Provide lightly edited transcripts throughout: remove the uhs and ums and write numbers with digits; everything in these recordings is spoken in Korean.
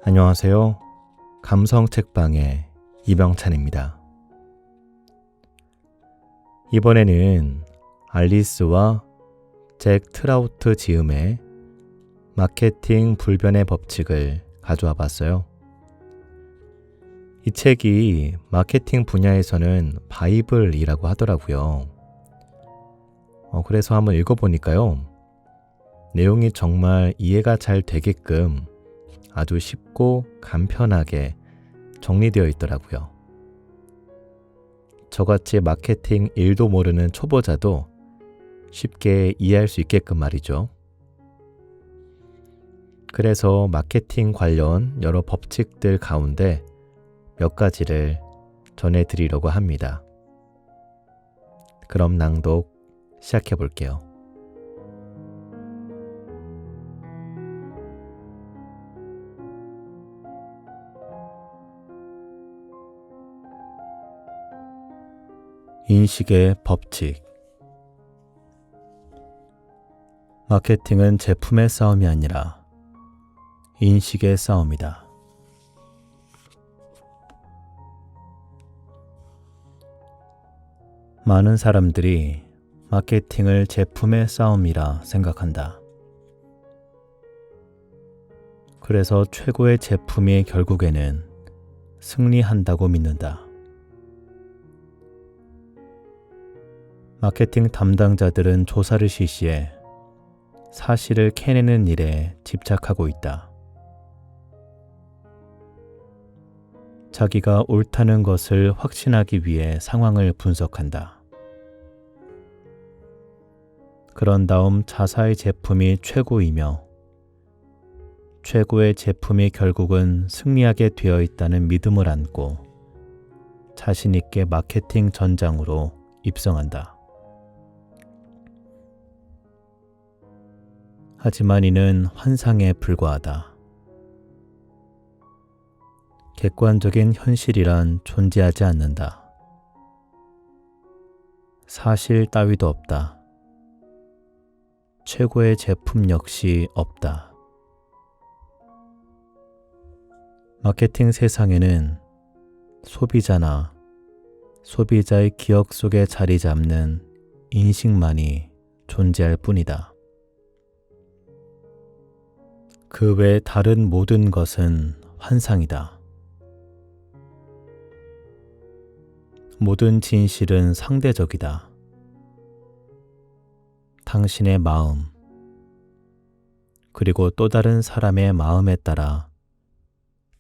안녕하세요. 감성책방의 이병찬입니다. 이번에는 알리스와 잭 트라우트 지음의 마케팅 불변의 법칙을 가져와 봤어요. 이 책이 마케팅 분야에서는 바이블이라고 하더라고요. 그래서 한번 읽어보니까요. 내용이 정말 이해가 잘 되게끔 아주 쉽고 간편하게 정리되어 있더라고요. 저같이 마케팅 1도 모르는 초보자도 쉽게 이해할 수 있게끔 말이죠. 그래서 마케팅 관련 여러 법칙들 가운데 몇 가지를 전해드리려고 합니다. 그럼 낭독 시작해 볼게요. 인식의 법칙. 마케팅은 제품의 싸움이 아니라 인식의 싸움이다. 많은 사람들이 마케팅을 제품의 싸움이라 생각한다. 그래서 최고의 제품이 결국에는 승리한다고 믿는다. 마케팅 담당자들은 조사를 실시해 사실을 캐내는 일에 집착하고 있다. 자기가 옳다는 것을 확신하기 위해 상황을 분석한다. 그런 다음 자사의 제품이 최고이며 최고의 제품이 결국은 승리하게 되어 있다는 믿음을 안고 자신 있게 마케팅 전장으로 입성한다. 하지만 이는 환상에 불과하다. 객관적인 현실이란 존재하지 않는다. 사실 따위도 없다. 최고의 제품 역시 없다. 마케팅 세상에는 소비자나 소비자의 기억 속에 자리 잡는 인식만이 존재할 뿐이다. 그 외 다른 모든 것은 환상이다. 모든 진실은 상대적이다. 당신의 마음, 그리고 또 다른 사람의 마음에 따라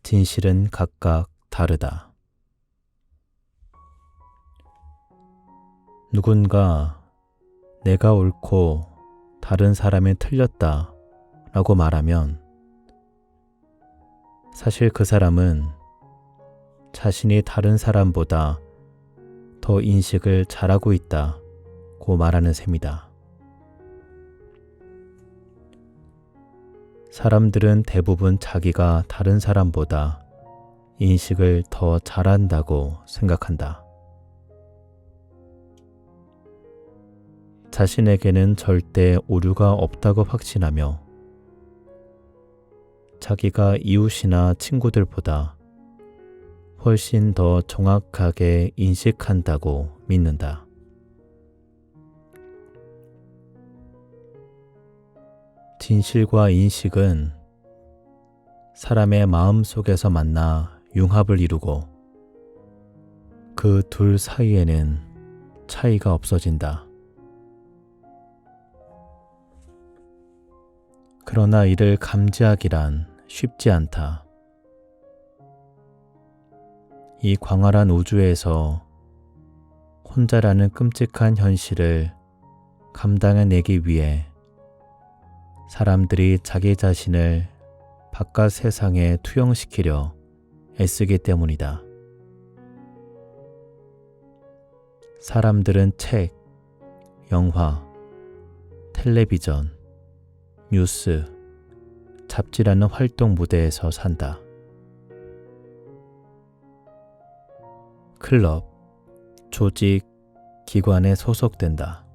진실은 각각 다르다. 누군가 내가 옳고 다른 사람이 틀렸다 라고 말하면 사실 그 사람은 자신이 다른 사람보다 더 인식을 잘하고 있다고 말하는 셈이다. 사람들은 대부분 자기가 다른 사람보다 인식을 더 잘한다고 생각한다. 자신에게는 절대 오류가 없다고 확신하며 자기가 이웃이나 친구들보다 훨씬 더 정확하게 인식한다고 믿는다. 진실과 인식은 사람의 마음 속에서 만나 융합을 이루고 그 둘 사이에는 차이가 없어진다. 그러나 이를 감지하기란 쉽지 않다. 이 광활한 우주에서 혼자라는 끔찍한 현실을 감당해내기 위해 사람들이 자기 자신을 바깥 세상에 투영시키려 애쓰기 때문이다. 사람들은 책, 영화, 텔레비전, 뉴스, 잡지라는 활동 무대에서 산다. 클럽, 조직, 기관에 소속된다.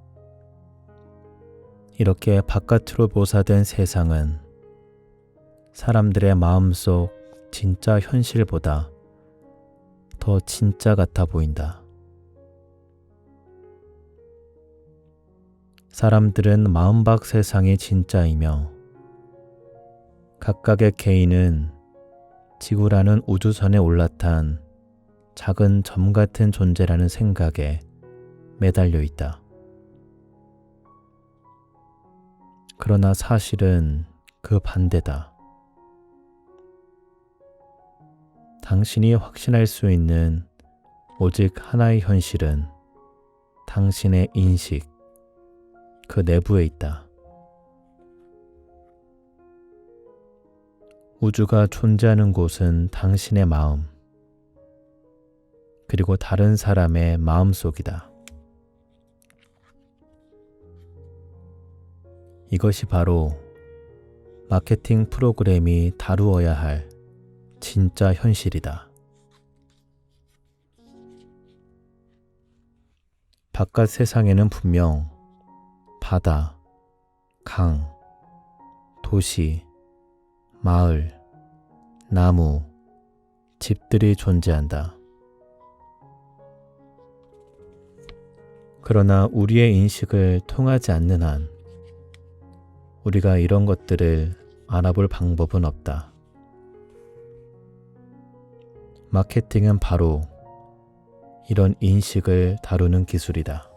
이렇게 바깥으로 모사된 세상은 사람들의 마음속 진짜 현실보다 더 진짜 같아 보인다. 사람들은 마음밖 세상이 진짜이며 각각의 개인은 지구라는 우주선에 올라탄 작은 점 같은 존재라는 생각에 매달려 있다. 그러나 사실은 그 반대다. 당신이 확신할 수 있는 오직 하나의 현실은 당신의 인식, 그 내부에 있다. 우주가 존재하는 곳은 당신의 마음, 그리고 다른 사람의 마음속이다. 이것이 바로 마케팅 프로그램이 다루어야 할 진짜 현실이다. 바깥 세상에는 분명 바다, 강, 도시, 마을, 나무, 집들이 존재한다. 그러나 우리의 인식을 통하지 않는 한 우리가 이런 것들을 알아볼 방법은 없다. 마케팅은 바로 이런 인식을 다루는 기술이다.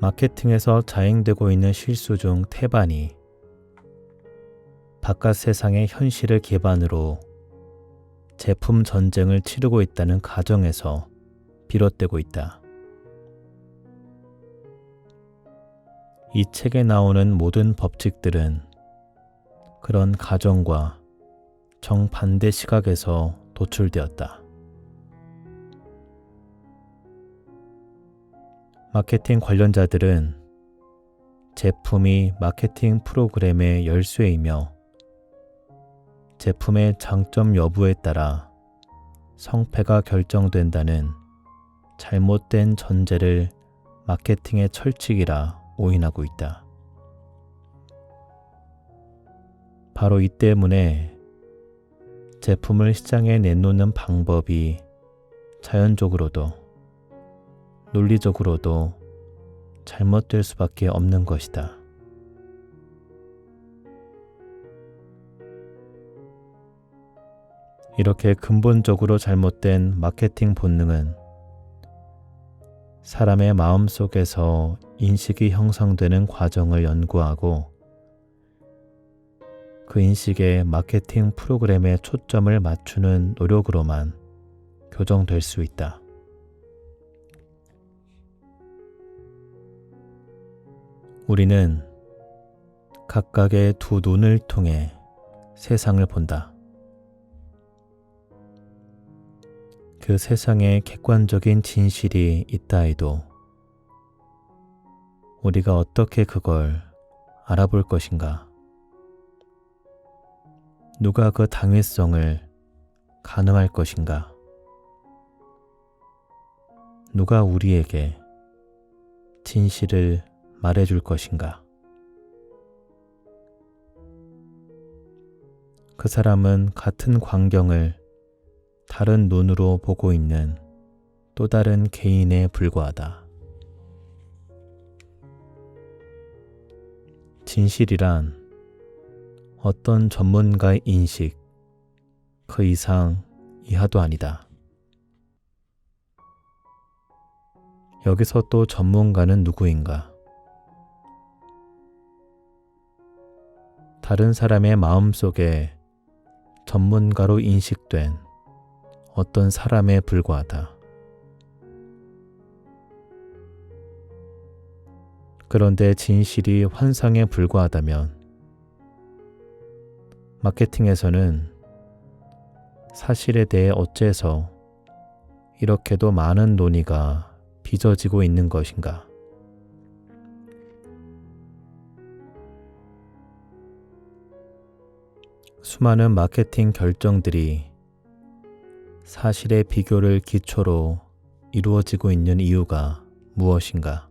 마케팅에서 자행되고 있는 실수 중 태반이 바깥 세상의 현실을 기반으로 제품 전쟁을 치르고 있다는 가정에서 비롯되고 있다. 이 책에 나오는 모든 법칙들은 그런 가정과 정반대 시각에서 도출되었다. 마케팅 관련자들은 제품이 마케팅 프로그램의 열쇠이며 제품의 장점 여부에 따라 성패가 결정된다는 잘못된 전제를 마케팅의 철칙이라 오인하고 있다. 바로 이 때문에 제품을 시장에 내놓는 방법이 자연적으로도 논리적으로도 잘못될 수밖에 없는 것이다. 이렇게 근본적으로 잘못된 마케팅 본능은 사람의 마음속에서 인식이 형성되는 과정을 연구하고 그 인식에 마케팅 프로그램의 초점을 맞추는 노력으로만 교정될 수 있다. 우리는 각각의 두 눈을 통해 세상을 본다. 그 세상에 객관적인 진실이 있다 해도 우리가 어떻게 그걸 알아볼 것인가? 누가 그 당위성을 가늠할 것인가? 누가 우리에게 진실을 말해줄 것인가? 그 사람은 같은 광경을 다른 눈으로 보고 있는 또 다른 개인에 불과하다. 진실이란 어떤 전문가의 인식, 그 이상 이하도 아니다. 여기서 또 전문가는 누구인가? 다른 사람의 마음속에 전문가로 인식된 어떤 사람에 불과하다. 그런데 진실이 환상에 불과하다면 마케팅에서는 사실에 대해 어째서 이렇게도 많은 논의가 빚어지고 있는 것인가? 수많은 마케팅 결정들이 사실의 비교를 기초로 이루어지고 있는 이유가 무엇인가?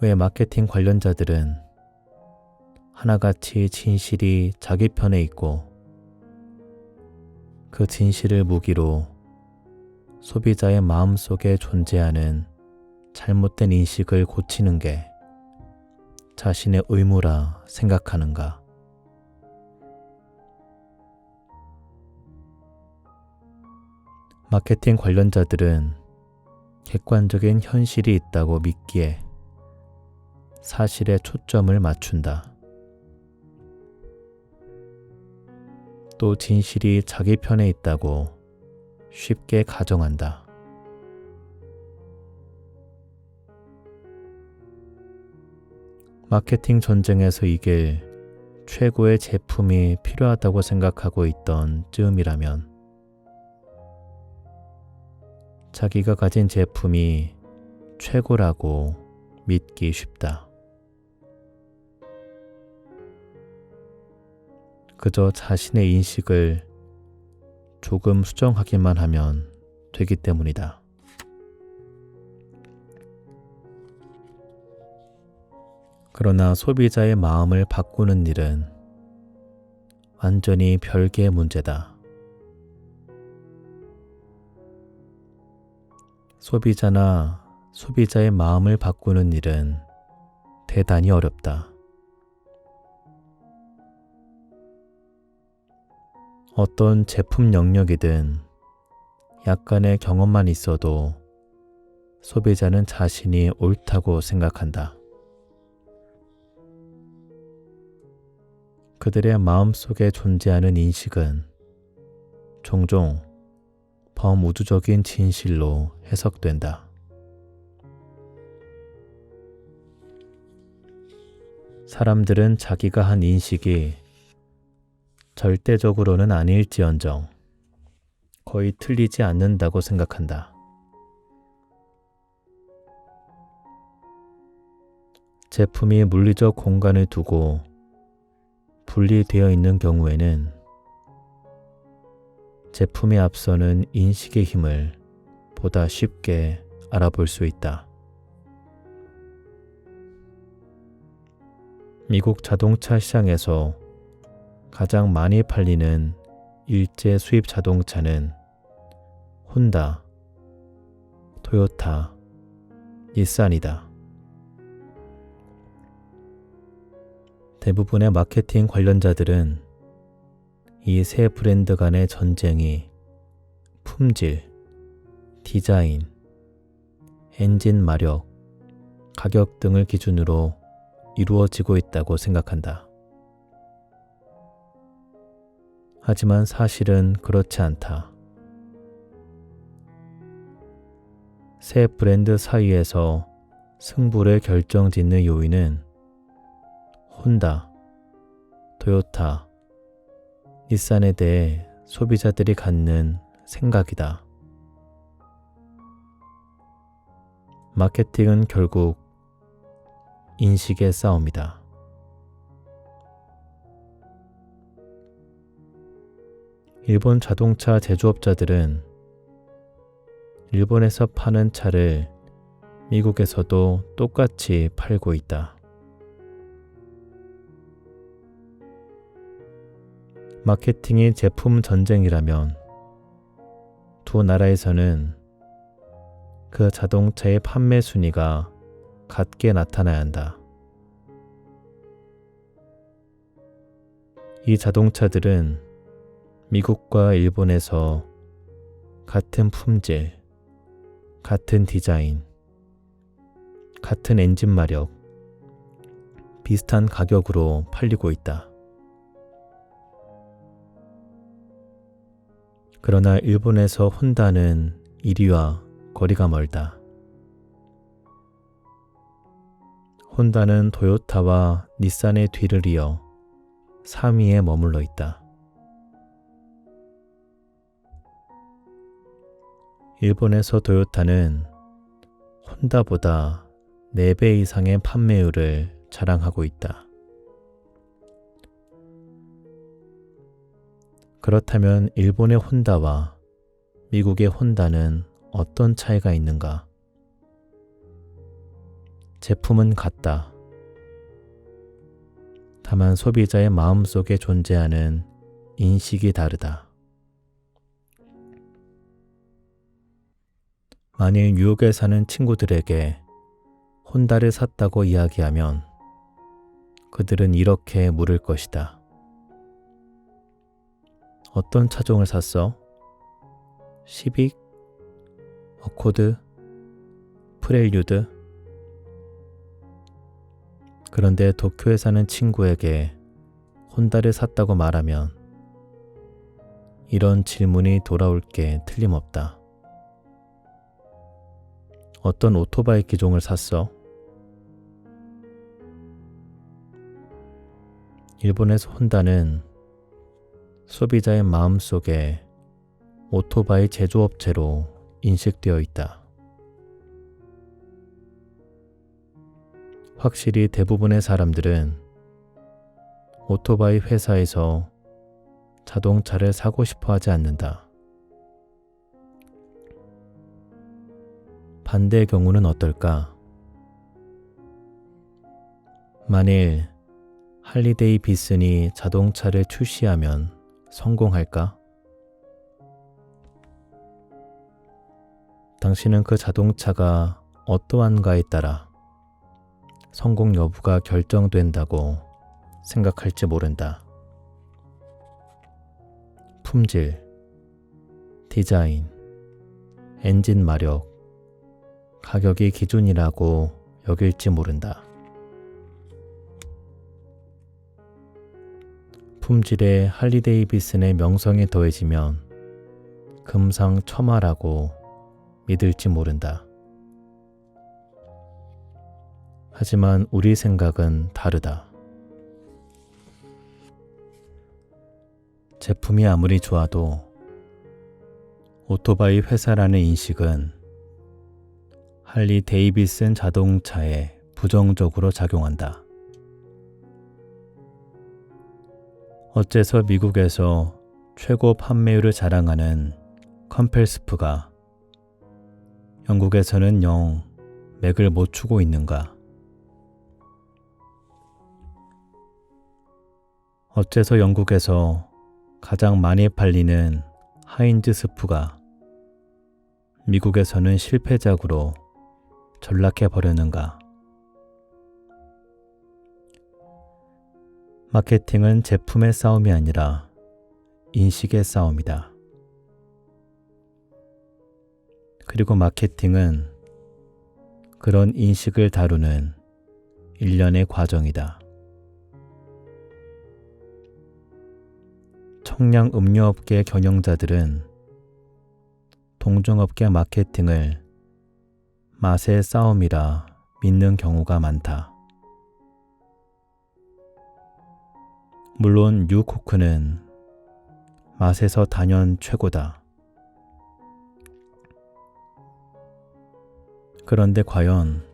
왜 마케팅 관련자들은 하나같이 진실이 자기 편에 있고 그 진실을 무기로 소비자의 마음속에 존재하는 잘못된 인식을 고치는 게 자신의 의무라 생각하는가? 마케팅 관련자들은 객관적인 현실이 있다고 믿기에 사실에 초점을 맞춘다. 또 진실이 자기 편에 있다고 쉽게 가정한다. 마케팅 전쟁에서 이길 최고의 제품이 필요하다고 생각하고 있던 즈음이라면 자기가 가진 제품이 최고라고 믿기 쉽다. 그저 자신의 인식을 조금 수정하기만 하면 되기 때문이다. 그러나 소비자의 마음을 바꾸는 일은 완전히 별개의 문제다. 소비자나 소비자의 마음을 바꾸는 일은 대단히 어렵다. 어떤 제품 영역이든 약간의 경험만 있어도 소비자는 자신이 옳다고 생각한다. 그들의 마음속에 존재하는 인식은 종종 범우주적인 진실로 해석된다. 사람들은 자기가 한 인식이 절대적으로는 아닐지언정 거의 틀리지 않는다고 생각한다. 제품이 물리적 공간을 두고 분리되어 있는 경우에는 제품에 앞서는 인식의 힘을 보다 쉽게 알아볼 수 있다. 미국 자동차 시장에서 가장 많이 팔리는 일제 수입 자동차는 혼다, 토요타, 닛산이다. 대부분의 마케팅 관련자들은 이 세 브랜드 간의 전쟁이 품질, 디자인, 엔진 마력, 가격 등을 기준으로 이루어지고 있다고 생각한다. 하지만 사실은 그렇지 않다. 세 브랜드 사이에서 승부를 결정짓는 요인은 혼다, 토요타, 닛산에 대해 소비자들이 갖는 생각이다. 마케팅은 결국 인식의 싸움이다. 일본 자동차 제조업자들은 일본에서 파는 차를 미국에서도 똑같이 팔고 있다. 마케팅이 제품 전쟁이라면 두 나라에서는 그 자동차의 판매 순위가 같게 나타나야 한다. 이 자동차들은 미국과 일본에서 같은 품질, 같은 디자인, 같은 엔진 마력, 비슷한 가격으로 팔리고 있다. 그러나 일본에서 혼다는 1위와 거리가 멀다. 혼다는 토요타와 닛산의 뒤를 이어 3위에 머물러 있다. 일본에서 토요타는 혼다보다 4배 이상의 판매율을 자랑하고 있다. 그렇다면 일본의 혼다와 미국의 혼다는 어떤 차이가 있는가? 제품은 같다. 다만 소비자의 마음속에 존재하는 인식이 다르다. 만일 뉴욕에 사는 친구들에게 혼다를 샀다고 이야기하면 그들은 이렇게 물을 것이다. 어떤 차종을 샀어? 시빅? 어코드? 프렐류드? 그런데 도쿄에 사는 친구에게 혼다를 샀다고 말하면 이런 질문이 돌아올 게 틀림없다. 어떤 오토바이 기종을 샀어? 일본에서 혼다는 소비자의 마음속에 오토바이 제조업체로 인식되어 있다. 확실히 대부분의 사람들은 오토바이 회사에서 자동차를 사고 싶어 하지 않는다. 반대의 경우는 어떨까? 만일 할리데이비슨이 자동차를 출시하면 성공할까? 당신은 그 자동차가 어떠한가에 따라 성공 여부가 결정된다고 생각할지 모른다. 품질, 디자인, 엔진 마력, 가격이 기준이라고 여길지 모른다. 품질에 할리데이비슨의 명성이 더해지면 금상첨화라고 믿을지 모른다. 하지만 우리 생각은 다르다. 제품이 아무리 좋아도 오토바이 회사라는 인식은 할리 데이비슨 자동차에 부정적으로 작용한다. 어째서 미국에서 최고 판매율을 자랑하는 컴펠스프가 영국에서는 영 맥을 못 추고 있는가? 어째서 영국에서 가장 많이 팔리는 하인즈 스프가 미국에서는 실패작으로 전락해 버렸는가? 마케팅은 제품의 싸움이 아니라 인식의 싸움이다. 그리고 마케팅은 그런 인식을 다루는 일련의 과정이다. 청량 음료업계 경영자들은 동종업계 마케팅을 맛의 싸움이라 믿는 경우가 많다. 물론 뉴코크는 맛에서 단연 최고다. 그런데 과연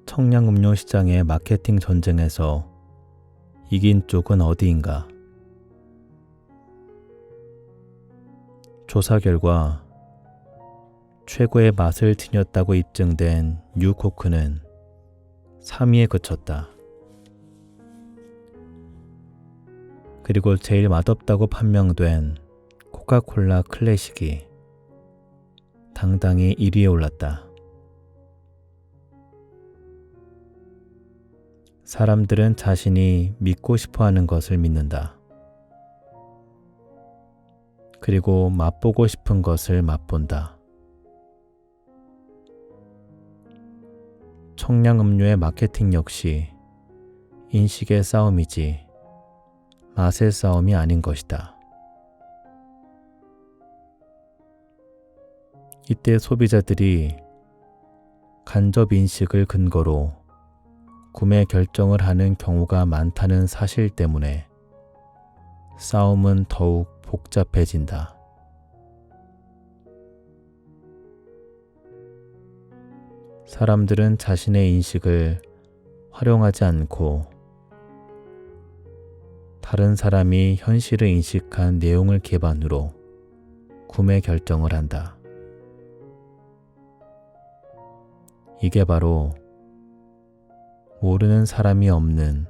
청량음료 시장의 마케팅 전쟁에서 이긴 쪽은 어디인가? 조사 결과 최고의 맛을 지녔다고 입증된 뉴코크는 3위에 그쳤다. 그리고 제일 맛없다고 판명된 코카콜라 클래식이 당당히 1위에 올랐다. 사람들은 자신이 믿고 싶어하는 것을 믿는다. 그리고 맛보고 싶은 것을 맛본다. 청량음료의 마케팅 역시 인식의 싸움이지 맛의 싸움이 아닌 것이다. 이때 소비자들이 간접 인식을 근거로 구매 결정을 하는 경우가 많다는 사실 때문에 싸움은 더욱 복잡해진다. 사람들은 자신의 인식을 활용하지 않고 다른 사람이 현실을 인식한 내용을 기반으로 구매 결정을 한다. 이게 바로 모르는 사람이 없는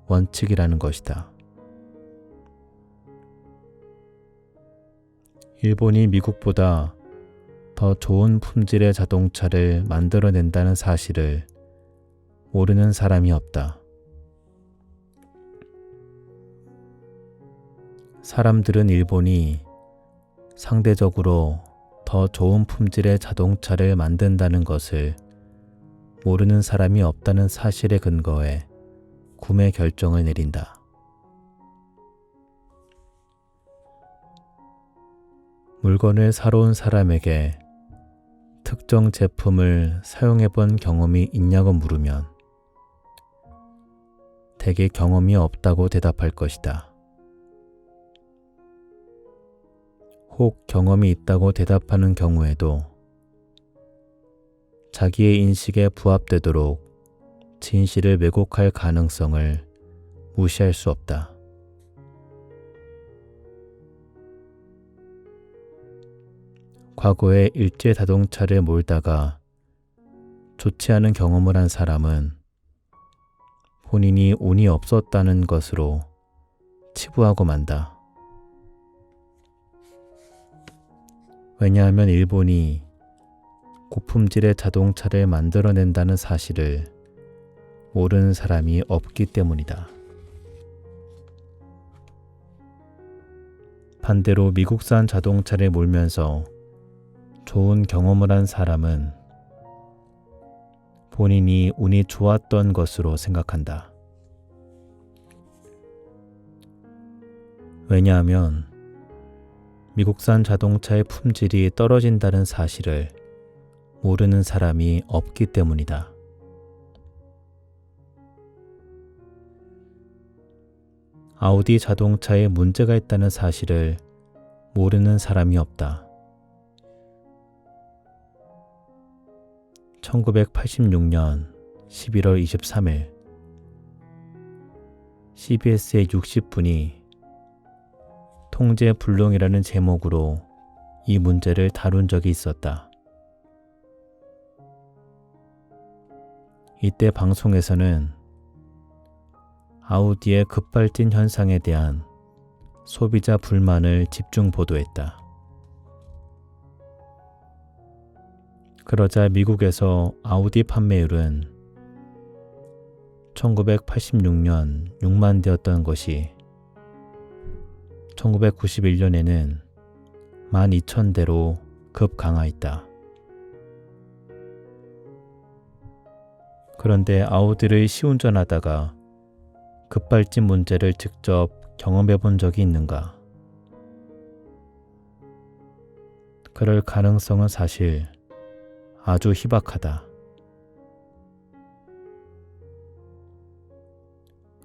원칙이라는 것이다. 일본이 미국보다 더 좋은 품질의 자동차를 만들어낸다는 사실을 모르는 사람이 없다. 사람들은 일본이 상대적으로 더 좋은 품질의 자동차를 만든다는 것을 모르는 사람이 없다는 사실에 근거해 구매 결정을 내린다. 물건을 사러 온 사람에게 특정 제품을 사용해 본 경험이 있냐고 물으면 대개 경험이 없다고 대답할 것이다. 혹 경험이 있다고 대답하는 경우에도 자기의 인식에 부합되도록 진실을 왜곡할 가능성을 무시할 수 없다. 과거에 일제 자동차를 몰다가 좋지 않은 경험을 한 사람은 본인이 운이 없었다는 것으로 치부하고 만다. 왜냐하면 일본이 고품질의 자동차를 만들어낸다는 사실을 모르는 사람이 없기 때문이다. 반대로 미국산 자동차를 몰면서 좋은 경험을 한 사람은 본인이 운이 좋았던 것으로 생각한다. 왜냐하면 미국산 자동차의 품질이 떨어진다는 사실을 모르는 사람이 없기 때문이다. 아우디 자동차에 문제가 있다는 사실을 모르는 사람이 없다. 1986년 11월 23일 CBS의 60분이 통제 불능이라는 제목으로 이 문제를 다룬 적이 있었다. 이때 방송에서는 아우디의 급발진 현상에 대한 소비자 불만을 집중 보도했다. 그러자 미국에서 아우디 판매율은 1986년 6만 대였던 것이 1991년에는 12,000대로 급강하했다. 그런데 아우디를 시운전하다가 급발진 문제를 직접 경험해 본 적이 있는가? 그럴 가능성은 사실 아주 희박하다.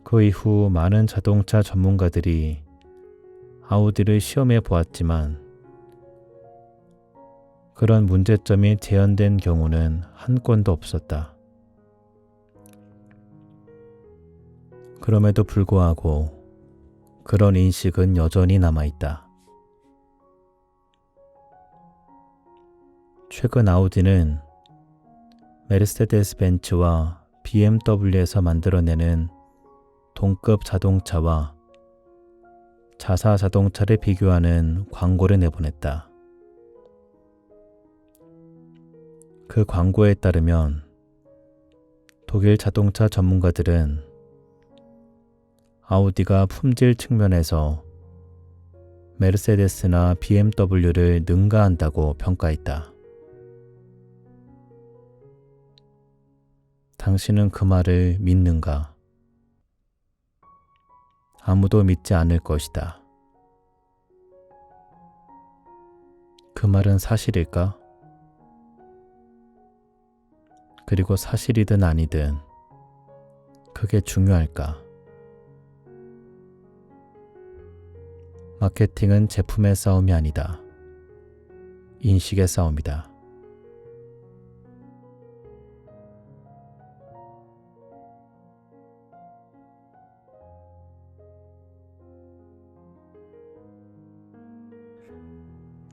그 이후 많은 자동차 전문가들이 아우디를 시험해 보았지만 그런 문제점이 재현된 경우는 한 건도 없었다. 그럼에도 불구하고 그런 인식은 여전히 남아있다. 최근 아우디는 메르세데스 벤츠와 BMW에서 만들어내는 동급 자동차와 자사 자동차를 비교하는 광고를 내보냈다. 그 광고에 따르면 독일 자동차 전문가들은 아우디가 품질 측면에서 메르세데스나 BMW를 능가한다고 평가했다. 당신은 그 말을 믿는가? 아무도 믿지 않을 것이다. 그 말은 사실일까? 그리고 사실이든 아니든 그게 중요할까? 마케팅은 제품의 싸움이 아니다. 인식의 싸움이다.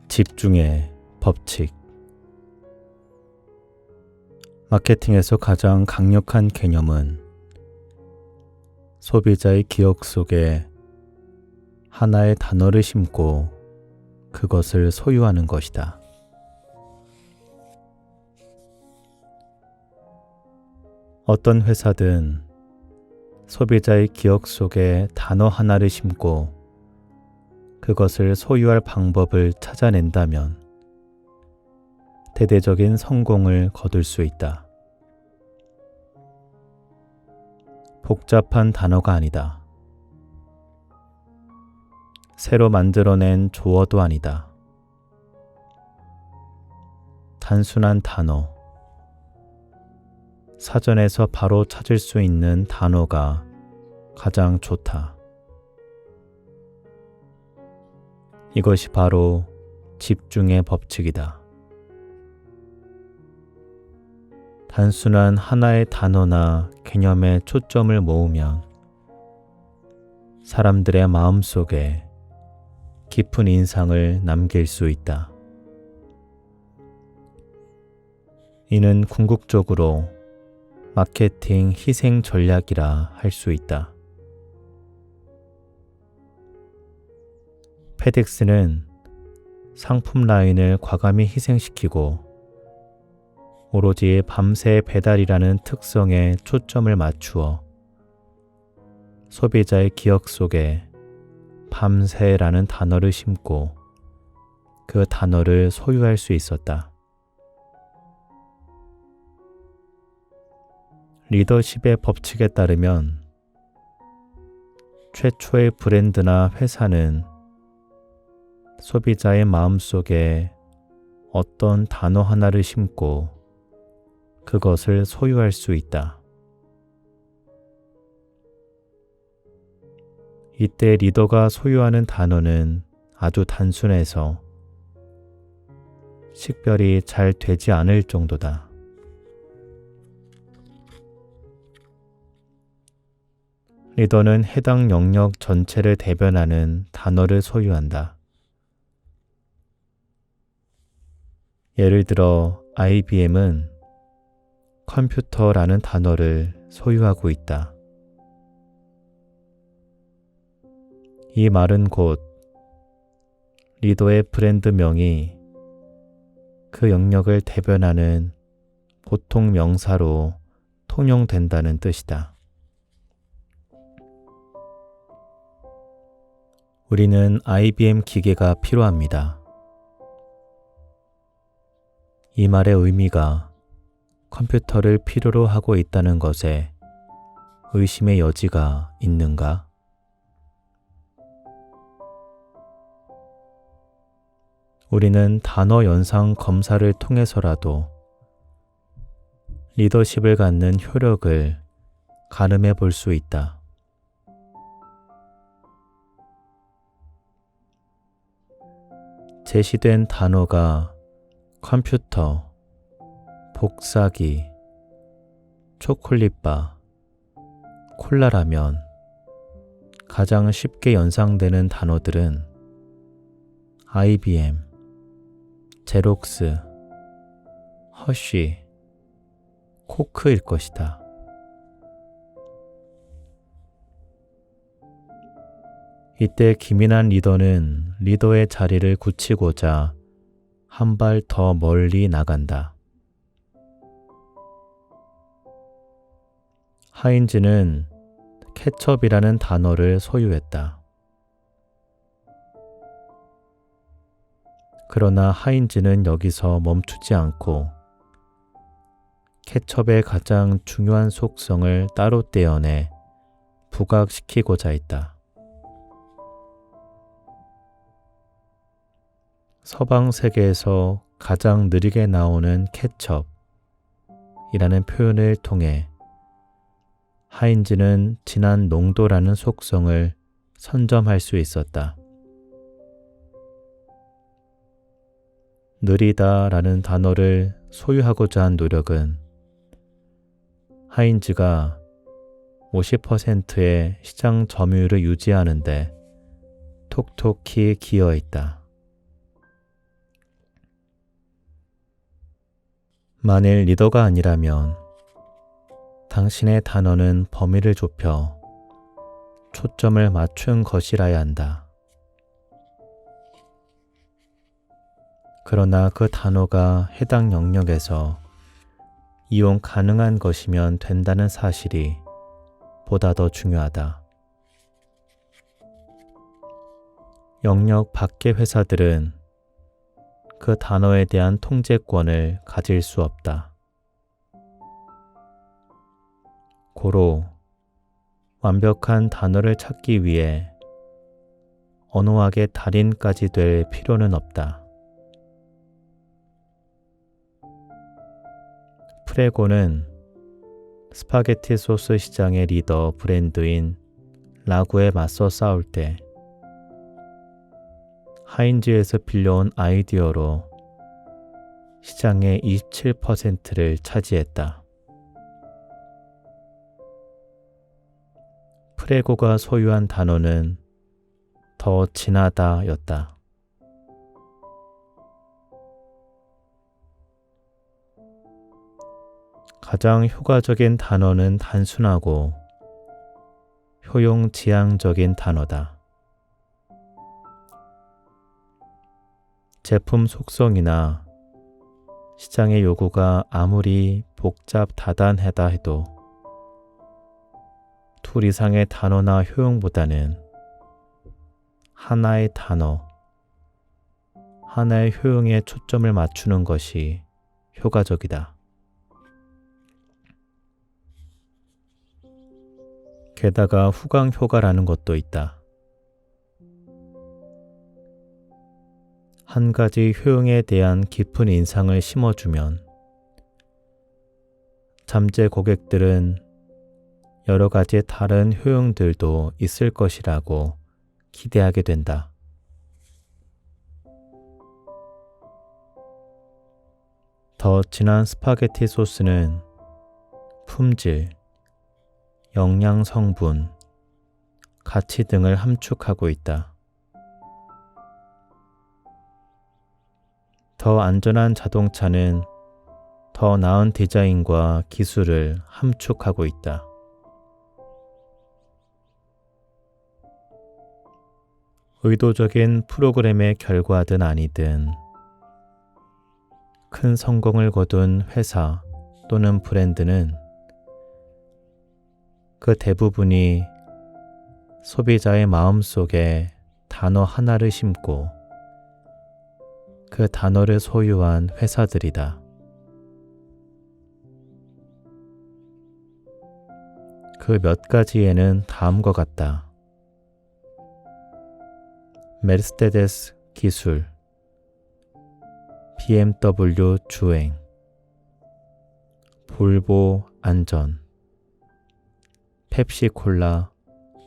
집중의 법칙. 마케팅에서 가장 강력한 개념은 소비자의 기억 속에 하나의 단어를 심고 그것을 소유하는 것이다. 어떤 회사든 소비자의 기억 속에 단어 하나를 심고 그것을 소유할 방법을 찾아낸다면 대대적인 성공을 거둘 수 있다. 복잡한 단어가 아니다. 새로 만들어낸 조어도 아니다. 단순한 단어, 사전에서 바로 찾을 수 있는 단어가 가장 좋다. 이것이 바로 집중의 법칙이다. 단순한 하나의 단어나 개념에 초점을 모으면 사람들의 마음속에 깊은 인상을 남길 수 있다. 이는 궁극적으로 마케팅 희생 전략이라 할 수 있다. 페덱스는 상품 라인을 과감히 희생시키고 오로지 밤새 배달이라는 특성에 초점을 맞추어 소비자의 기억 속에 밤새라는 단어를 심고 그 단어를 소유할 수 있었다. 리더십의 법칙에 따르면 최초의 브랜드나 회사는 소비자의 마음속에 어떤 단어 하나를 심고 그것을 소유할 수 있다. 이때 리더가 소유하는 단어는 아주 단순해서 식별이 잘 되지 않을 정도다. 리더는 해당 영역 전체를 대변하는 단어를 소유한다. 예를 들어 IBM은 컴퓨터라는 단어를 소유하고 있다. 이 말은 곧 리더의 브랜드명이 그 영역을 대변하는 보통 명사로 통용된다는 뜻이다. 우리는 IBM 기계가 필요합니다. 이 말의 의미가 컴퓨터를 필요로 하고 있다는 것에 의심의 여지가 있는가? 우리는 단어 연상 검사를 통해서라도 리더십을 갖는 효력을 가늠해 볼 수 있다. 제시된 단어가 컴퓨터, 복사기, 초콜릿바, 콜라라면 가장 쉽게 연상되는 단어들은 IBM, 제록스, 허쉬, 코크일 것이다. 이때 기민한 리더는 리더의 자리를 굳히고자 한 발 더 멀리 나간다. 하인즈는 케첩이라는 단어를 소유했다. 그러나 하인즈는 여기서 멈추지 않고 케첩의 가장 중요한 속성을 따로 떼어내 부각시키고자 했다. 서방 세계에서 가장 느리게 나오는 케첩이라는 표현을 통해 하인즈는 진한 농도라는 속성을 선점할 수 있었다. 느리다라는 단어를 소유하고자 한 노력은 하인즈가 50%의 시장 점유율을 유지하는 데 톡톡히 기여했다. 만일 리더가 아니라면 당신의 단어는 범위를 좁혀 초점을 맞춘 것이라야 한다. 그러나 그 단어가 해당 영역에서 이용 가능한 것이면 된다는 사실이 보다 더 중요하다. 영역 밖의 회사들은 그 단어에 대한 통제권을 가질 수 없다. 고로 완벽한 단어를 찾기 위해 언어학의 달인까지 될 필요는 없다. 프레고는 스파게티 소스 시장의 리더 브랜드인 라구에 맞서 싸울 때 하인즈에서 빌려온 아이디어로 시장의 27%를 차지했다. 프레고가 소유한 단어는 더 진하다 였다. 가장 효과적인 단어는 단순하고 효용지향적인 단어다. 제품 속성이나 시장의 요구가 아무리 복잡 다단하다 해도 둘 이상의 단어나 효용보다는 하나의 단어, 하나의 효용에 초점을 맞추는 것이 효과적이다. 게다가 후광 효과라는 것도 있다. 한 가지 효용에 대한 깊은 인상을 심어주면 잠재 고객들은 여러 가지 다른 효용들도 있을 것이라고 기대하게 된다. 더 진한 스파게티 소스는 품질, 영양 성분, 가치 등을 함축하고 있다. 더 안전한 자동차는 더 나은 디자인과 기술을 함축하고 있다. 의도적인 프로그램의 결과든 아니든 큰 성공을 거둔 회사 또는 브랜드는 그 대부분이 소비자의 마음속에 단어 하나를 심고 그 단어를 소유한 회사들이다. 그 몇 가지에는 다음과 같다. 메르세데스 기술, BMW 주행, 볼보 안전, 펩시콜라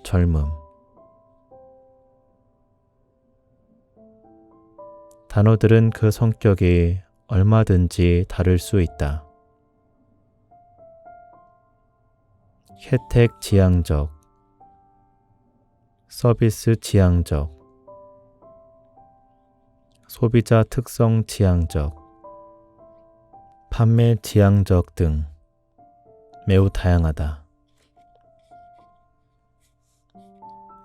젊음. 단어들은 그 성격이 얼마든지 다를 수 있다. 혜택 지향적, 서비스 지향적, 소비자 특성 지향적, 판매 지향적 등 매우 다양하다.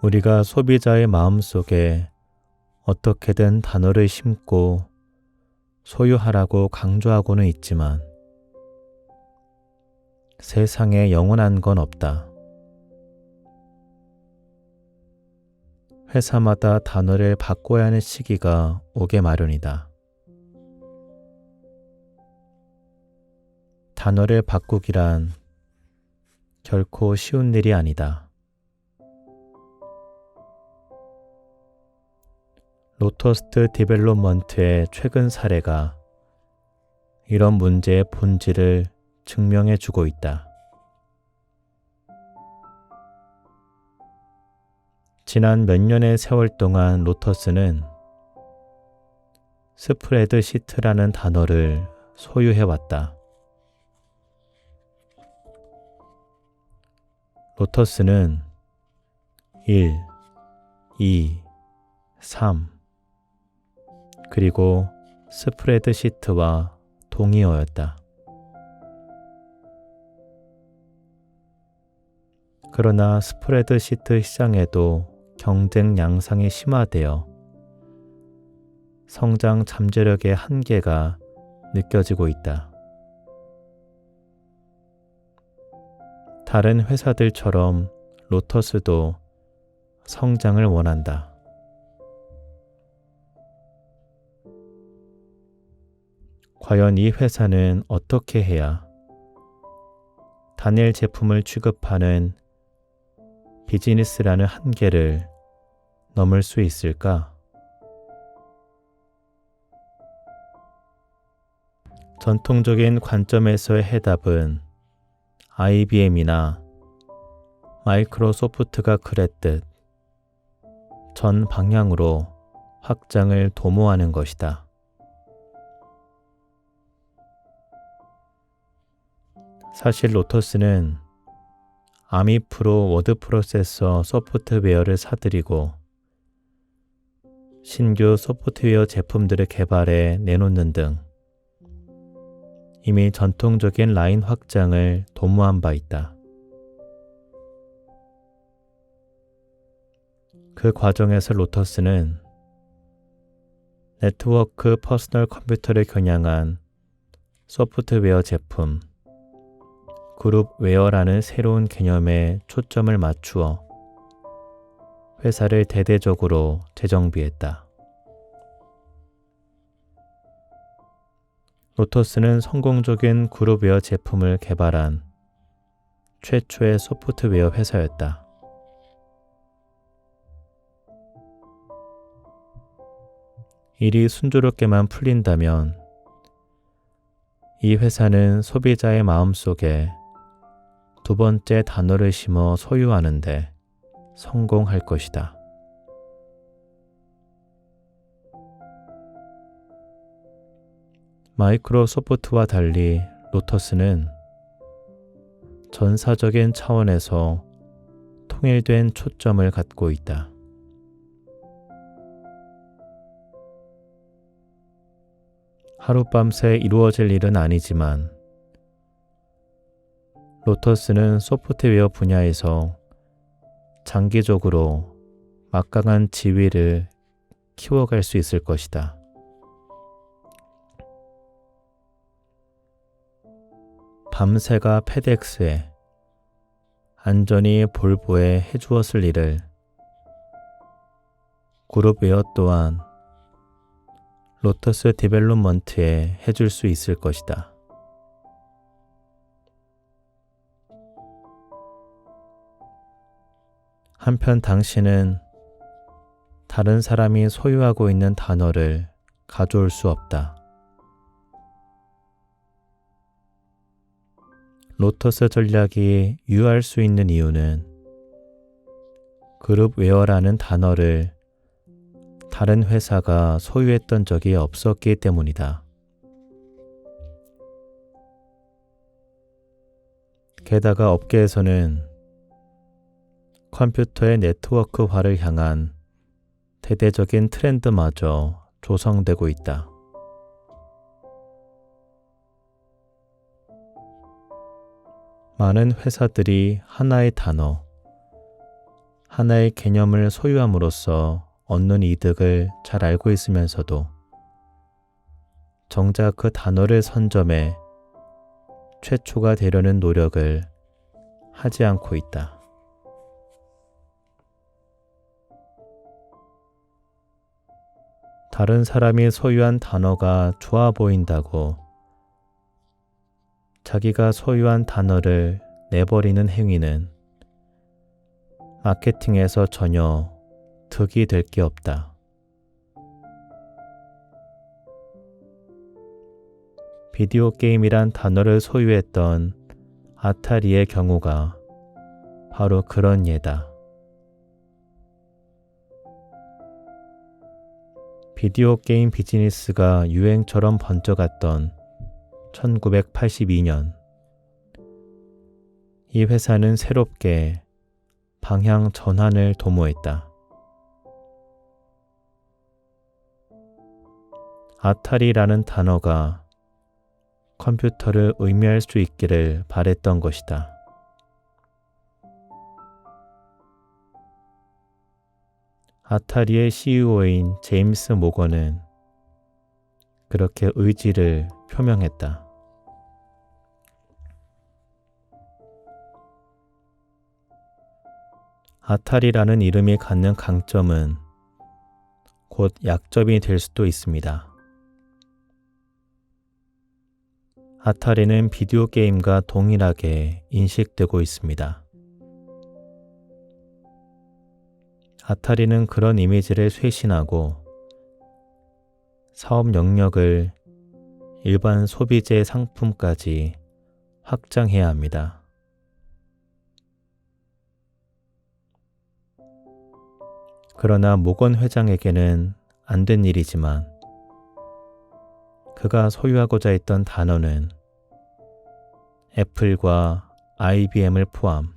우리가 소비자의 마음속에 어떻게든 단어를 심고 소유하라고 강조하고는 있지만 세상에 영원한 건 없다. 회사마다 단어를 바꿔야 하는 시기가 오게 마련이다. 단어를 바꾸기란 결코 쉬운 일이 아니다. 로터스트 디벨롭먼트의 최근 사례가 이런 문제의 본질을 증명해 주고 있다. 지난 몇 년의 세월 동안 로터스는 스프레드 시트라는 단어를 소유해왔다. 로터스는 1, 2, 3 그리고 스프레드 시트와 동의어였다. 그러나 스프레드시트 시장에도 경쟁 양상이 심화되어 성장 잠재력의 한계가 느껴지고 있다. 다른 회사들처럼 로터스도 성장을 원한다. 과연 이 회사는 어떻게 해야 단일 제품을 취급하는 비즈니스라는 한계를 넘을 수 있을까? 전통적인 관점에서의 해답은 IBM이나 마이크로소프트가 그랬듯 전 방향으로 확장을 도모하는 것이다. 사실 로터스는 아미프로 워드 프로세서 소프트웨어를 사들이고 신규 소프트웨어 제품들을 개발해 내놓는 등 이미 전통적인 라인 확장을 도모한 바 있다. 그 과정에서 로터스는 네트워크 퍼스널 컴퓨터를 겨냥한 소프트웨어 제품, 그룹웨어라는 새로운 개념에 초점을 맞추어 회사를 대대적으로 재정비했다. 로터스는 성공적인 그룹웨어 제품을 개발한 최초의 소프트웨어 회사였다. 일이 순조롭게만 풀린다면 이 회사는 소비자의 마음속에 두 번째 단어를 심어 소유하는데 성공할 것이다. 마이크로소프트와 달리 로터스는 전사적인 차원에서 통일된 초점을 갖고 있다. 하룻밤새 이루어질 일은 아니지만 로터스는 소프트웨어 분야에서 장기적으로 막강한 지위를 키워갈 수 있을 것이다. 밤새가 페덱스에 안전히 볼보에 해주었을 일을 그룹웨어 또한 로터스 디벨롭먼트에 해줄 수 있을 것이다. 한편 당신은 다른 사람이 소유하고 있는 단어를 가져올 수 없다. 로터스 전략이 유효할 수 있는 이유는 그룹웨어라는 단어를 다른 회사가 소유했던 적이 없었기 때문이다. 게다가 업계에서는 컴퓨터의 네트워크화를 향한 대대적인 트렌드마저 조성되고 있다. 많은 회사들이 하나의 단어, 하나의 개념을 소유함으로써 얻는 이득을 잘 알고 있으면서도 정작 그 단어를 선점해 최초가 되려는 노력을 하지 않고 있다. 다른 사람이 소유한 단어가 좋아 보인다고 자기가 소유한 단어를 내버리는 행위는 마케팅에서 전혀 득이 될 게 없다. 비디오 게임이란 단어를 소유했던 아타리의 경우가 바로 그런 예다. 비디오 게임 비즈니스가 유행처럼 번져갔던 1982년, 이 회사는 새롭게 방향 전환을 도모했다. 아타리라는 단어가 컴퓨터를 의미할 수 있기를 바랬던 것이다. 아타리의 CEO인 제임스 모건은 그렇게 의지를 표명했다. 아타리라는 이름이 갖는 강점은 곧 약점이 될 수도 있습니다. 아타리는 비디오 게임과 동일하게 인식되고 있습니다. 아타리는 그런 이미지를 쇄신하고 사업 영역을 일반 소비재 상품까지 확장해야 합니다. 그러나 모건 회장에게는 안 된 일이지만 그가 소유하고자 했던 단어는 애플과 IBM을 포함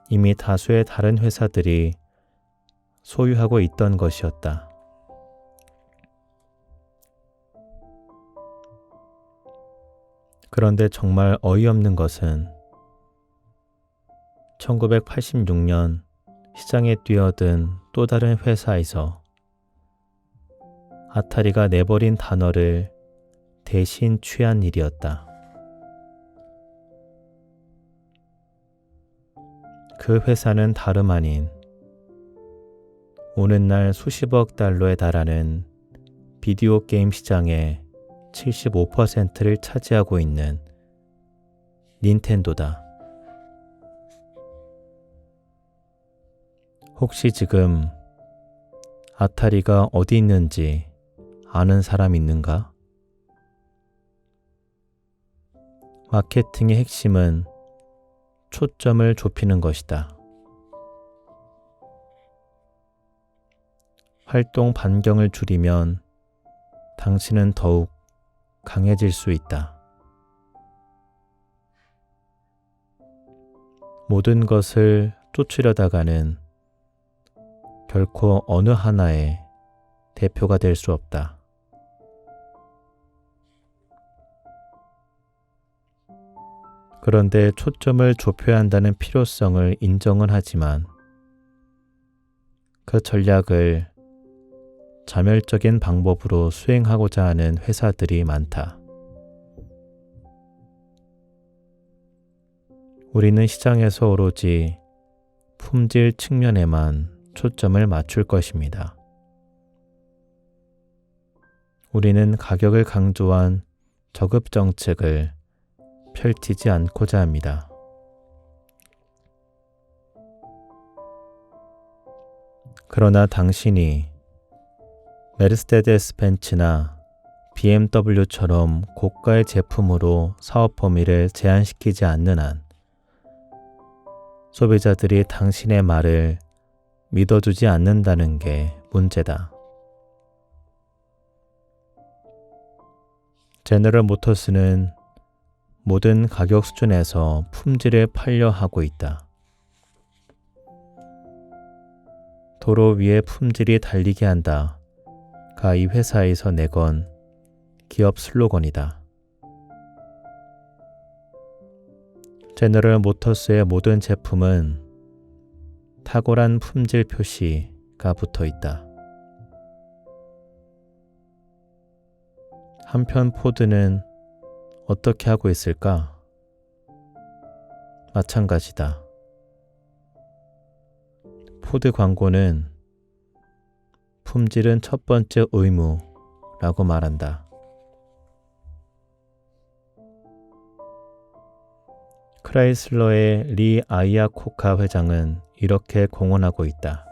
이미 다수의 다른 회사들이 소유하고 있던 것이었다. 그런데 정말 어이없는 것은 1986년 시장에 뛰어든 또 다른 회사에서 아타리가 내버린 단어를 대신 취한 일이었다. 그 회사는 다름 아닌 오늘날 수십억 달러에 달하는 비디오 게임 시장의 75%를 차지하고 있는 닌텐도다. 혹시 지금 아타리가 어디 있는지 아는 사람 있는가? 마케팅의 핵심은 초점을 좁히는 것이다. 활동 반경을 줄이면 당신은 더욱 강해질 수 있다. 모든 것을 쫓으려다가는 결코 어느 하나의 대표가 될 수 없다. 그런데 초점을 좁혀야 한다는 필요성을 인정은 하지만 그 전략을 자멸적인 방법으로 수행하고자 하는 회사들이 많다. 우리는 시장에서 오로지 품질 측면에만 초점을 맞출 것입니다. 우리는 가격을 강조한 저급 정책을 펼치지 않고자 합니다. 그러나 당신이 메르세데스 벤츠나 BMW처럼 고가의 제품으로 사업 범위를 제한시키지 않는 한 소비자들이 당신의 말을 믿어주지 않는다는 게 문제다. 제너럴 모터스는 모든 가격 수준에서 품질을 팔려 하고 있다. 도로 위에 품질이 달리게 한다가 이 회사에서 내건 기업 슬로건이다. 제너럴 모터스의 모든 제품은 탁월한 품질 표시가 붙어 있다. 한편 포드는 어떻게 하고 있을까? 마찬가지다. 포드 광고는 품질은 첫 번째 의무라고 말한다. 크라이슬러의 리 아이아코카 회장은 이렇게 공언하고 있다.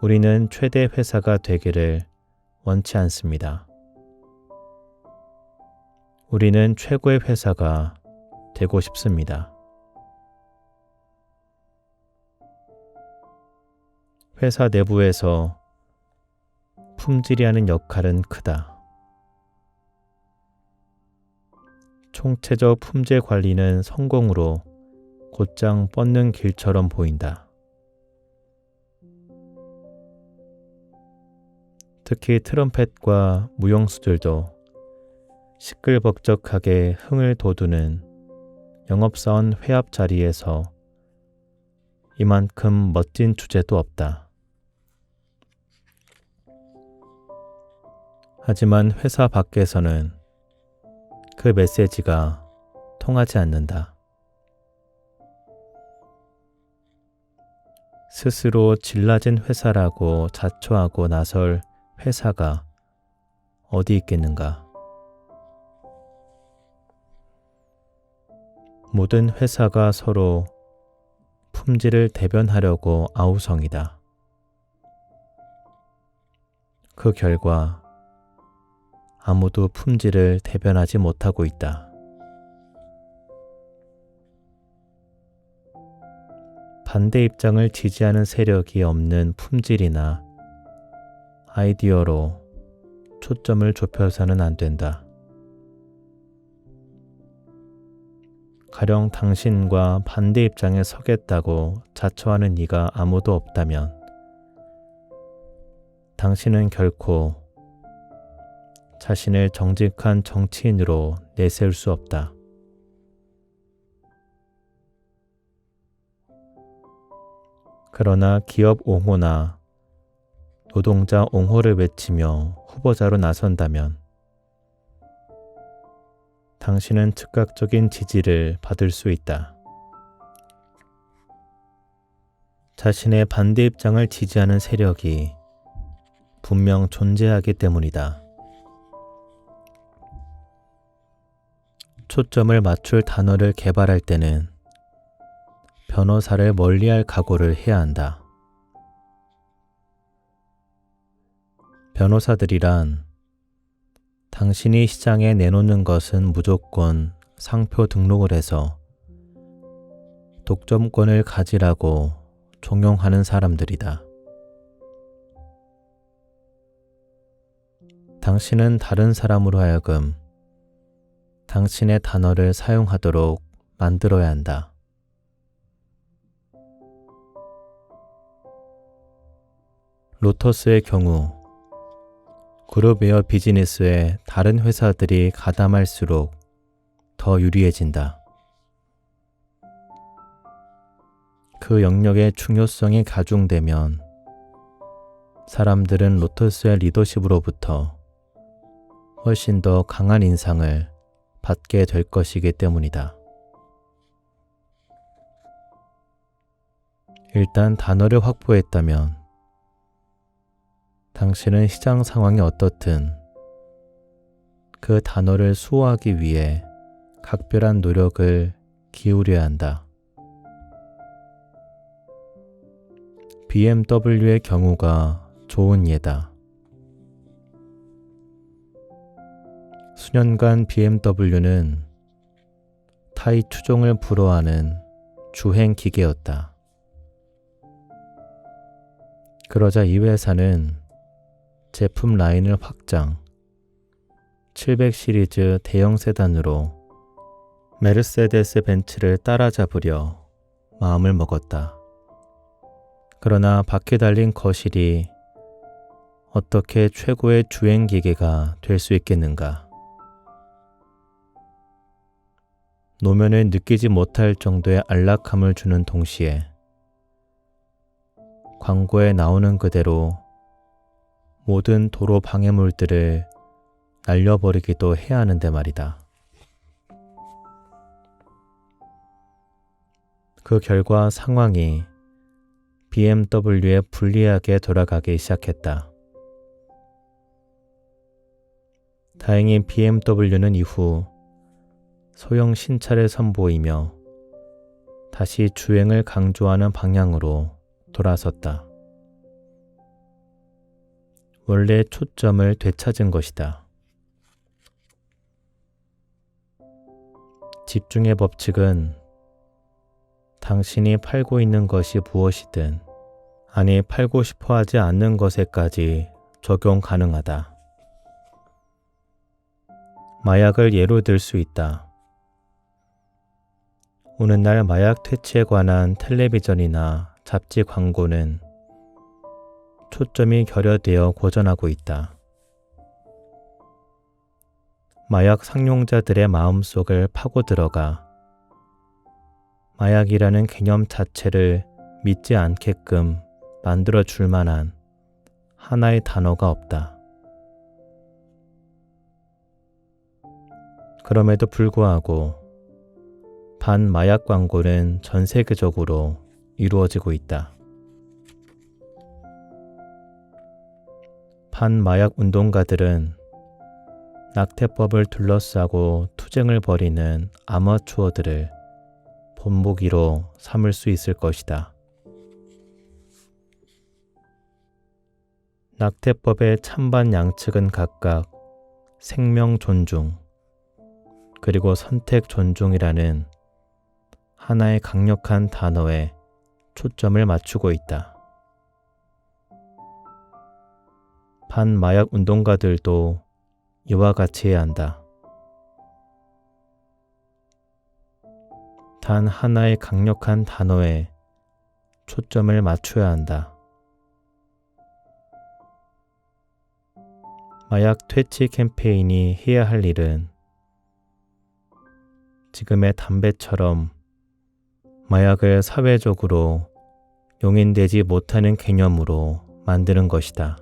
우리는 최대 회사가 되기를 원치 않습니다. 우리는 최고의 회사가 되고 싶습니다. 회사 내부에서 품질이 하는 역할은 크다. 총체적 품질 관리는 성공으로 곧장 뻗는 길처럼 보인다. 특히 트럼펫과 무용수들도 시끌벅적하게 흥을 돋우는 영업사원 회합 자리에서 이만큼 멋진 주제도 없다. 하지만 회사 밖에서는 그 메시지가 통하지 않는다. 스스로 질라진 회사라고 자초하고 나설 회사가 어디 있겠는가? 모든 회사가 서로 품질을 대변하려고 아우성이다. 그 결과 아무도 품질을 대변하지 못하고 있다. 반대 입장을 지지하는 세력이 없는 품질이나 아이디어로 초점을 좁혀서는 안 된다. 가령 당신과 반대 입장에 서겠다고 자처하는 이가 아무도 없다면 당신은 결코 자신을 정직한 정치인으로 내세울 수 없다. 그러나 기업 옹호나 노동자 옹호를 외치며 후보자로 나선다면 당신은 즉각적인 지지를 받을 수 있다. 자신의 반대 입장을 지지하는 세력이 분명 존재하기 때문이다. 초점을 맞출 단어를 개발할 때는 변호사를 멀리할 각오를 해야 한다. 변호사들이란 당신이 시장에 내놓는 것은 무조건 상표 등록을 해서 독점권을 가지라고 종용하는 사람들이다. 당신은 다른 사람으로 하여금 당신의 단어를 사용하도록 만들어야 한다. 로터스의 경우 그룹웨어 비즈니스에 다른 회사들이 가담할수록 더 유리해진다. 그 영역의 중요성이 가중되면 사람들은 로터스의 리더십으로부터 훨씬 더 강한 인상을 받게 될 것이기 때문이다. 일단 단어를 확보했다면 당신은 시장 상황이 어떻든 그 단어를 수호하기 위해 각별한 노력을 기울여야 한다. BMW의 경우가 좋은 예다. 수년간 BMW는 타이 추종을 불허하는 주행 기계였다. 그러자 이 회사는 제품 라인을 확장, 700 시리즈 대형 세단으로 메르세데스 벤츠를 따라잡으려 마음을 먹었다. 그러나 바퀴 달린 거실이 어떻게 최고의 주행 기계가 될 수 있겠는가? 노면을 느끼지 못할 정도의 안락함을 주는 동시에 광고에 나오는 그대로 모든 도로 방해물들을 날려버리기도 해야 하는데 말이다. 그 결과 상황이 BMW에 불리하게 돌아가기 시작했다. 다행히 BMW는 이후 소형 신차를 선보이며 다시 주행을 강조하는 방향으로 돌아섰다. 원래 초점을 되찾은 것이다. 집중의 법칙은 당신이 팔고 있는 것이 무엇이든, 아니 팔고 싶어 하지 않는 것에까지 적용 가능하다. 마약을 예로 들 수 있다. 오늘날 마약 퇴치에 관한 텔레비전이나 잡지 광고는 초점이 결여되어 고전하고 있다. 마약 상용자들의 마음속을 파고 들어가 마약이라는 개념 자체를 믿지 않게끔 만들어 줄 만한 하나의 단어가 없다. 그럼에도 불구하고 반마약 광고는 전 세계적으로 이루어지고 있다. 반마약 운동가들은 낙태법을 둘러싸고 투쟁을 벌이는 아마추어들을 본보기로 삼을 수 있을 것이다. 낙태법의 찬반 양측은 각각 생명 존중, 그리고 선택 존중이라는 하나의 강력한 단어에 초점을 맞추고 있다. 반마약 운동가들도 이와 같이 해야 한다. 단 하나의 강력한 단어에 초점을 맞춰야 한다. 마약 퇴치 캠페인이 해야 할 일은 지금의 담배처럼 마약을 사회적으로 용인되지 못하는 개념으로 만드는 것이다.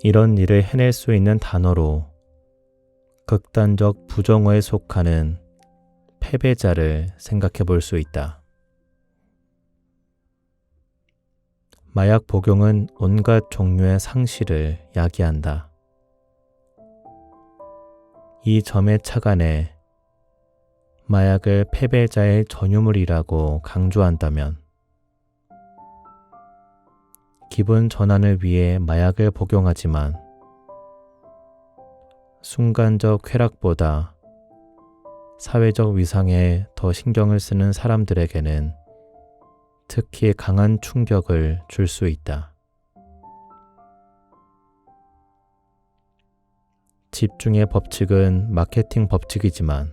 이런 일을 해낼 수 있는 단어로 극단적 부정어에 속하는 패배자를 생각해 볼 수 있다. 마약 복용은 온갖 종류의 상실을 야기한다. 이 점에 착안해 마약을 패배자의 전유물이라고 강조한다면 기분 전환을 위해 마약을 복용하지만 순간적 쾌락보다 사회적 위상에 더 신경을 쓰는 사람들에게는 특히 강한 충격을 줄 수 있다. 집중의 법칙은 마케팅 법칙이지만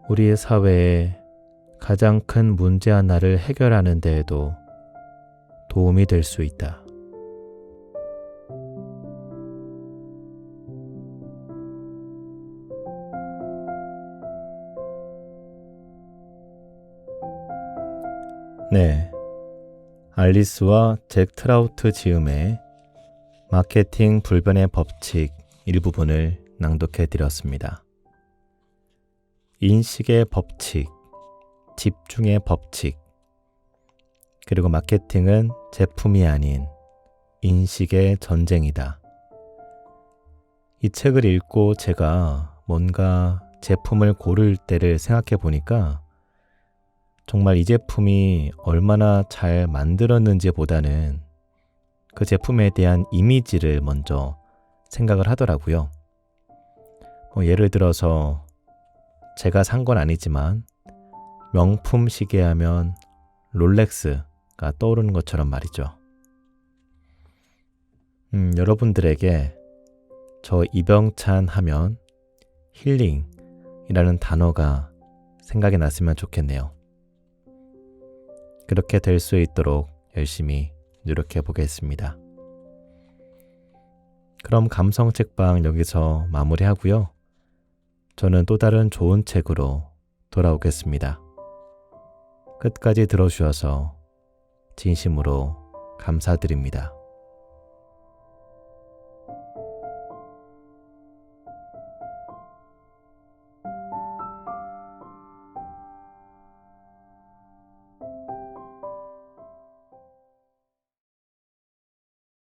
우리의 사회에 가장 큰 문제 하나를 해결하는 데에도 도움이 될 수 있다. 네, 알리스와 잭 트라우트 지음의 마케팅 불변의 법칙 일부분을 낭독해 드렸습니다. 인식의 법칙, 집중의 법칙, 그리고 마케팅은 제품이 아닌 인식의 전쟁이다. 이 책을 읽고 제가 뭔가 제품을 고를 때를 생각해 보니까 정말 이 제품이 얼마나 잘 만들었는지 보다는 그 제품에 대한 이미지를 먼저 생각을 하더라고요. 예를 들어서 제가 산 건 아니지만 명품 시계 하면 롤렉스가 떠오르는 것처럼 말이죠. 여러분들에게 저 이병찬 하면 힐링이라는 단어가 생각이 났으면 좋겠네요. 그렇게 될 수 있도록 열심히 노력해 보겠습니다. 그럼 감성 책방 여기서 마무리하고요. 저는 또 다른 좋은 책으로 돌아오겠습니다. 끝까지 들어주셔서 진심으로 감사드립니다.